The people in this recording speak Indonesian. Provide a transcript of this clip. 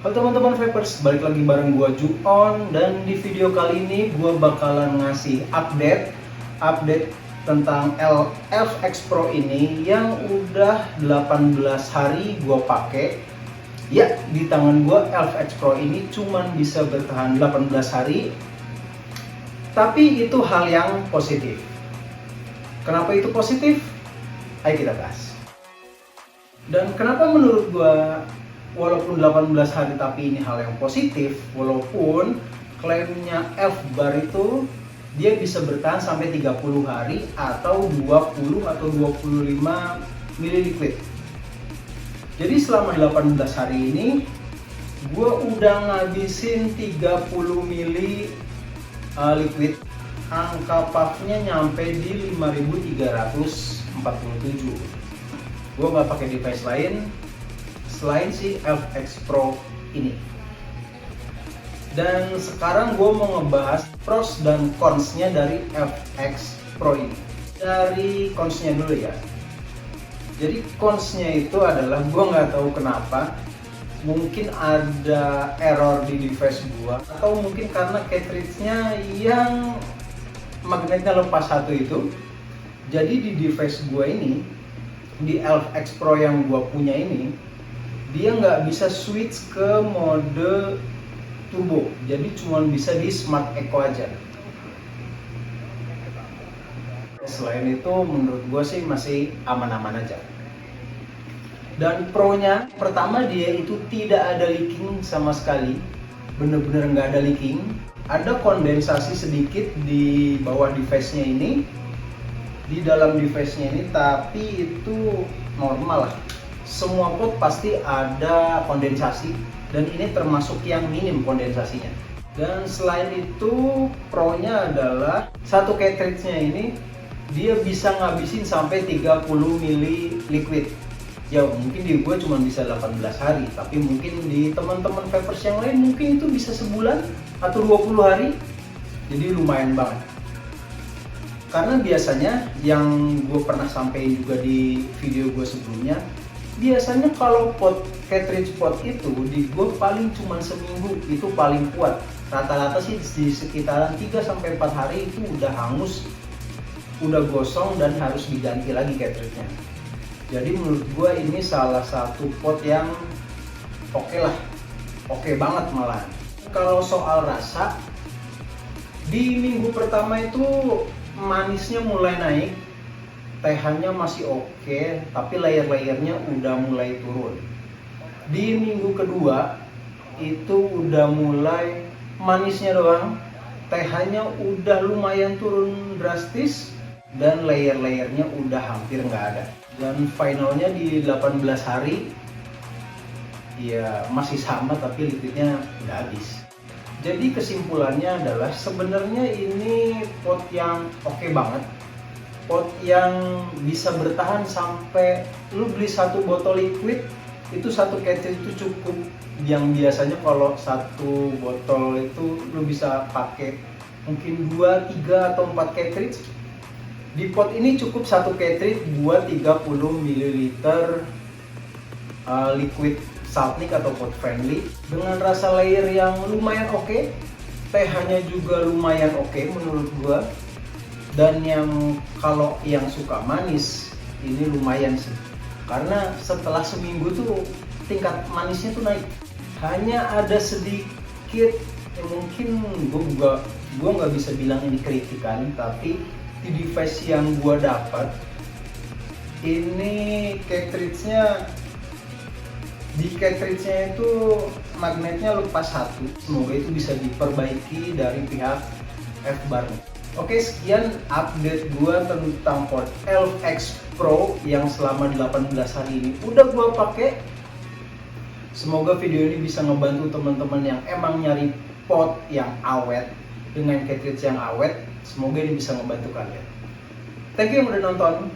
Halo teman-teman vapers, balik lagi bareng gua Juon, dan di video kali ini gua bakalan ngasih update tentang Elf X Pro ini yang udah 18 hari gua pakai. Ya, di tangan gua Elf X Pro ini cuman bisa bertahan 18 hari. Tapi itu hal yang positif. Kenapa itu positif? Ayo kita bahas. Dan kenapa menurut gua walaupun 18 hari tapi ini hal yang positif, walaupun klaimnya Elf Bar itu dia bisa bertahan sampai 30 hari atau 20 atau 25 ml liquid. Jadi selama 18 hari ini gue udah ngabisin 30 ml liquid. Angka puffnya nyampe di 5347. Gue nggak pakai device lain selain si Elf X Pro ini. Dan sekarang gue mau ngebahas pros dan cons-nya dari Elf X Pro ini. Dari cons-nya dulu ya. Jadi cons-nya itu adalah gue nggak tahu kenapa, mungkin ada error di device gue, atau mungkin karena cartridge-nya yang magnetnya lepas satu itu. Jadi di device gue ini, di Elf X Pro yang gue punya ini, dia nggak bisa switch ke mode turbo, jadi cuma bisa di Smart Eco aja. Selain itu menurut gue sih masih aman-aman aja. Dan pro-nya, pertama dia itu tidak ada leaking sama sekali, bener-bener nggak ada leaking. Ada kondensasi sedikit di bawah device-nya ini, di dalam device-nya ini, tapi itu normal lah. Semua pot pasti ada kondensasi, dan ini termasuk yang minim kondensasinya. Dan selain itu, pro-nya adalah satu cartridge-nya ini dia bisa ngabisin sampai 30 ml liquid. Ya mungkin di gue cuma bisa 18 hari, tapi mungkin di teman-teman vapers yang lain mungkin itu bisa sebulan atau 20 hari. Jadi lumayan banget. Karena biasanya yang gue pernah sampaikan juga di video gue sebelumnya, biasanya kalau cartridge pot itu di gue paling cuma seminggu, itu paling kuat. Rata-rata sih di sekitaran 3-4 hari itu udah hangus, udah gosong dan harus diganti lagi cartridge-nya. Jadi menurut gue ini salah satu pot yang oke lah, oke banget malah. Kalau soal rasa, di minggu pertama itu manisnya mulai naik, TH-nya masih oke, tapi layer-layernya udah mulai turun. Di minggu kedua itu udah mulai manisnya doang, TH-nya udah lumayan turun drastis, dan layer-layernya udah hampir nggak ada. Dan finalnya di 18 hari ya masih sama, tapi liquidnya udah habis. Jadi kesimpulannya adalah sebenarnya ini pot yang oke banget, pot yang bisa bertahan sampai lu beli satu botol liquid itu satu cartridge itu cukup. Yang biasanya kalau satu botol itu lu bisa pakai mungkin 2, 3 atau 4 cartridge. Di pot ini cukup satu cartridge buat 30 ml liquid Saltnik atau pot friendly, dengan rasa layer yang lumayan oke, TH-nya juga lumayan oke menurut gua. Dan yang kalau yang suka manis ini lumayan sih, karena setelah seminggu tuh tingkat manisnya tuh naik. Hanya ada sedikit mungkin gua nggak bisa bilang ini kritikan, tapi di device yang gua dapat ini cartridge-nya itu magnetnya lepas satu. Semoga itu bisa diperbaiki dari pihak F Bar. Oke, sekian update gua tentang pot Elf X Pro yang selama 18 hari ini udah gua pakai. Semoga video ini bisa ngebantu teman-teman yang emang nyari pot yang awet dengan cartridge yang awet. Semoga ini bisa ngebantu kalian. Thank you yang udah nonton.